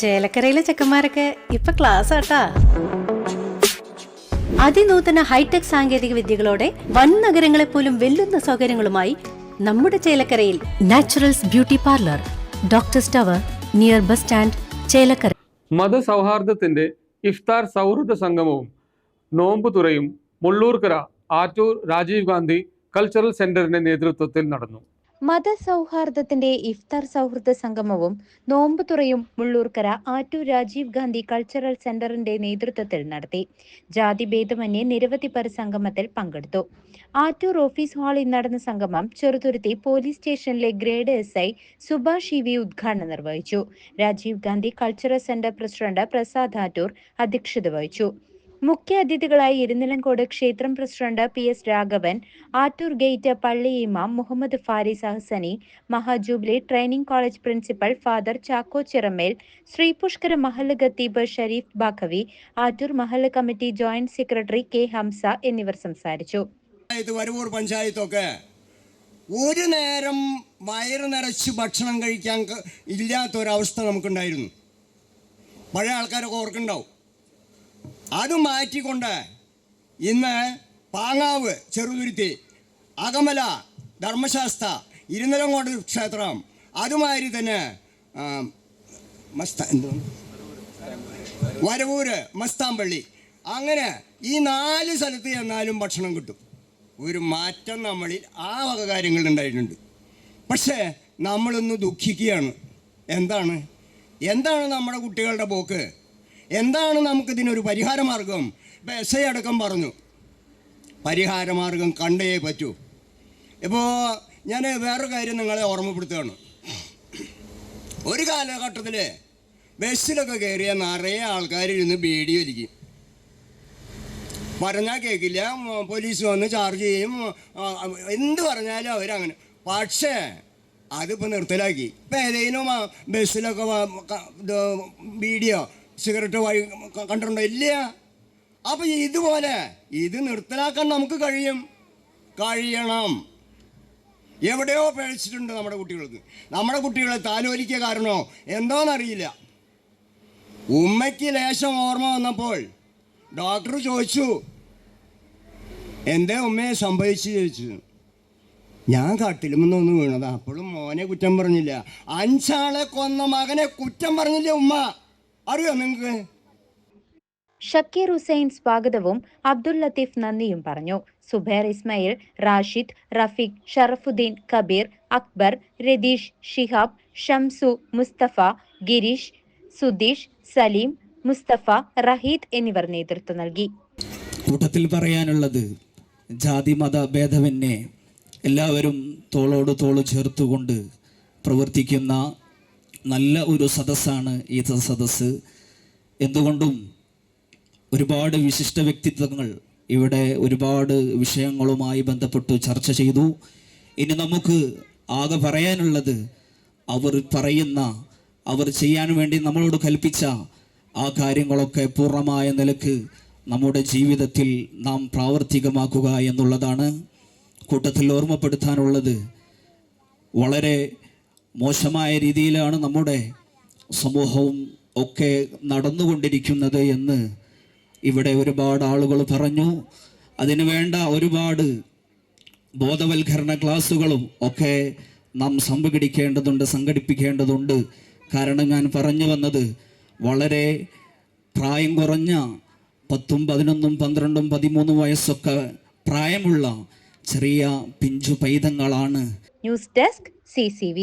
ചേലക്കരയിലെ ചെക്കന്മാരൊക്കെ ഇപ്പൊ ക്ലാസ് ആട്ടാ. അതിനൂതന ഹൈടെക് സാങ്കേതിക വിദ്യകളോടെ വൻ നഗരങ്ങളെ പോലും വെല്ലുന്ന സൗകര്യങ്ങളുമായി നമ്മുടെ ചേലക്കരയിൽ naturals beauty parlour, doctors tower, near bus stand, Chelakkara. മതസൗഹാർദ്ദത്തിന്റെ ഇഫ്താർ സൗഹൃദ സംഗമവും നോമ്പുതുറയും മുള്ളൂർക്കര ആറ്റൂർ രാജീവ് ഗാന്ധി കൾച്ചറൽ സെന്ററിന്റെ നേതൃത്വത്തിൽ നടന്നു. മതസൗഹാർദ്ദത്തിന്റെ ഇഫ്താർ സൗഹൃദ സംഗമവും നോമ്പുതുറയും മുള്ളൂർക്കര ആറ്റൂർ രാജീവ് ഗാന്ധി കൾച്ചറൽ സെന്ററിന്റെ നേതൃത്വത്തിൽ നടത്തി. ജാതിഭേദമന്യേ നിരവധി പേർ സംഗമത്തിൽ പങ്കെടുത്തു. ആറ്റൂർ ഓഫീസ് ഹാളിൽ നടന്ന സംഗമം ചെറുതുരുത്തി പോലീസ് സ്റ്റേഷനിലെ ഗ്രേഡ് SI സുഭാഷ് EV ഉദ്ഘാടനം നിർവഹിച്ചു. Rajiv Gandhi cultural centre president Prasad Attur അധ്യക്ഷത വഹിച്ചു. മുഖ്യ അതിഥികളായി ഇരുനിലങ്കോട് ക്ഷേത്രം president PS Raghavan, Attur gate പള്ളി ഇമാം Muhammad Faris Ahsani, Mahajubilee training college principal father Chacko Chiramel, Sripushkara മഹല്ല് ഖത്തീബ് ഷരീഫ് ബാഖവി, ആറ്റൂർ മഹല്ല് committee joint secretary K Hamsa എന്നിവർ സംസാരിച്ചു. വരവൂർ പഞ്ചായത്തൊക്കെ ഒരു നേരം വയറ് നിറച്ച് ഭക്ഷണം കഴിക്കാൻ ഇല്ലാത്തൊരവസ്ഥ നമുക്കുണ്ടായിരുന്നു. പഴയ ആൾക്കാരൊക്കെ ഓർക്കുന്നുണ്ടാവും. അത് മാറ്റിക്കൊണ്ട് ഇന്ന് പാങ്ങാവ്, ചെറുതുരുത്തി, അകമല, ധർമ്മശാസ്ത്ര, ഇരുനിലങ്കോട് ക്ഷേത്രം, അതുമാതിരി തന്നെ വരവൂര്, മസ്താമ്പള്ളി, അങ്ങനെ ഈ 4 സ്ഥലത്ത് ചെന്നാലും ഭക്ഷണം കിട്ടും. ഒരു മാറ്റം നമ്മളിൽ ആ വക കാര്യങ്ങളുണ്ടായിട്ടുണ്ട്. പക്ഷേ നമ്മളൊന്ന് ദുഃഖിക്കുകയാണ്. എന്താണ് നമ്മുടെ കുട്ടികളുടെ പോക്ക്? എന്താണ് നമുക്കിതിനൊരു പരിഹാരമാർഗം? ഇപ്പോൾ SI അടക്കം പറഞ്ഞു പരിഹാരമാർഗം കണ്ടേ പറ്റൂ. ഇപ്പോൾ ഞാൻ വേറൊരു കാര്യം നിങ്ങളെ ഓർമ്മപ്പെടുത്തുകയാണ്. ഒരു കാലഘട്ടത്തിൽ ബസ്സിലൊക്കെ കയറിയ നിറയെ ആൾക്കാരിരുന്ന് ബീഡി വലിക്കും. പറഞ്ഞാൽ കേൾക്കില്ല, പോലീസ് വന്ന് ചാർജ് ചെയ്യും, എന്ത് പറഞ്ഞാലും അവരങ്ങനെ. പക്ഷേ അതിപ്പോൾ നിർത്തലാക്കി. ഇപ്പം ഏതെങ്കിലും ബസ്സിലൊക്കെ ബീഡിയോ സിഗരറ്റ് കണ്ടിട്ടുണ്ടോ? ഇല്ല. അപ്പം ഇതുപോലെ ഇത് നിർത്തലാക്കാൻ നമുക്ക് കഴിയണം. എവിടെയോ പഴിച്ചിട്ടുണ്ട് നമ്മുടെ കുട്ടികൾക്ക്. നമ്മുടെ കുട്ടികളെ താലോലിക്കുക കാരണമോ എന്തോന്നറിയില്ല. ഉമ്മയ്ക്ക് ലേശം ഓർമ്മ വന്നപ്പോൾ ഡോക്ടർ ചോദിച്ചു, എന്തേ ഉമ്മയെ സംഭവിച്ചു ചോദിച്ചു. ഞാൻ കട്ടിലുമെന്നൊന്ന് വീണത്. അപ്പോഴും മോനെ കുറ്റം പറഞ്ഞില്ല. 5 ആളെ കൊന്ന മകനെ കുറ്റം പറഞ്ഞില്ല ഉമ്മ. അറിയോ നിങ്ങൾക്ക്? ഷക്കീർ ഹുസൈൻ സ്വാഗതവും അബ്ദുൽ ലത്തീഫ് നന്ദിയും പറഞ്ഞു. സുബൈർ ഇസ്മായിൽ, റാഷിദ്, റഫീഖ്, ഷറഫുദ്ദീൻ, കബീർ, അക്ബർ, രതീഷ്, ഷിഹാബ്, ഷംസു, മുസ്തഫ, ഗിരീഷ്, സുധീഷ്, സലീം, മുസ്തഫ, റഹീദ് എന്നിവർ നേതൃത്വം നൽകി. കൂട്ടത്തിൽ പറയാനുള്ളത്, ജാതി മത ഭേദമന്യേ എല്ലാവരും തോളോട് തോള് ചേർത്തുകൊണ്ട് പ്രവർത്തിക്കുന്ന നല്ല ഒരു സദസ്സാണ് ഈ സദസ്സ്. എന്തുകൊണ്ടും ഒരുപാട് വിശിഷ്ട വ്യക്തിത്വങ്ങൾ ഇവിടെ ഒരുപാട് വിഷയങ്ങളുമായി ബന്ധപ്പെട്ട് ചർച്ച ചെയ്തു. ഇനി നമുക്ക് ആകെ പറയാനുള്ളത്, അവർ ചെയ്യാൻ വേണ്ടി നമ്മളോട് കൽപ്പിച്ച ആ കാര്യങ്ങളൊക്കെ പൂർണ്ണമായ നിലക്ക് നമ്മുടെ ജീവിതത്തിൽ നാം പ്രാവർത്തികമാക്കുക എന്നുള്ളതാണ്. കൂട്ടത്തിൽ ഓർമ്മപ്പെടുത്താനുള്ളത്, വളരെ മോശമായ രീതിയിലാണ് നമ്മുടെ സമൂഹവും ഒക്കെ നടന്നുകൊണ്ടിരിക്കുന്നത് എന്ന് ഇവിടെ ഒരുപാട് ആളുകൾ പറഞ്ഞു. അതിനു വേണ്ട ഒരുപാട് ബോധവൽക്കരണ ക്ലാസ്സുകളും ഒക്കെ നാം സംഘടിപ്പിക്കേണ്ടതുണ്ട്. കാരണം ഞാൻ പറഞ്ഞു വന്നത്, വളരെ പ്രായം കുറഞ്ഞ 10, 11, 12, 13 വയസ്സൊക്കെ പ്രായമുള്ള ചെറിയ പിഞ്ചു പൈതങ്ങളാണ്. News desk CCV.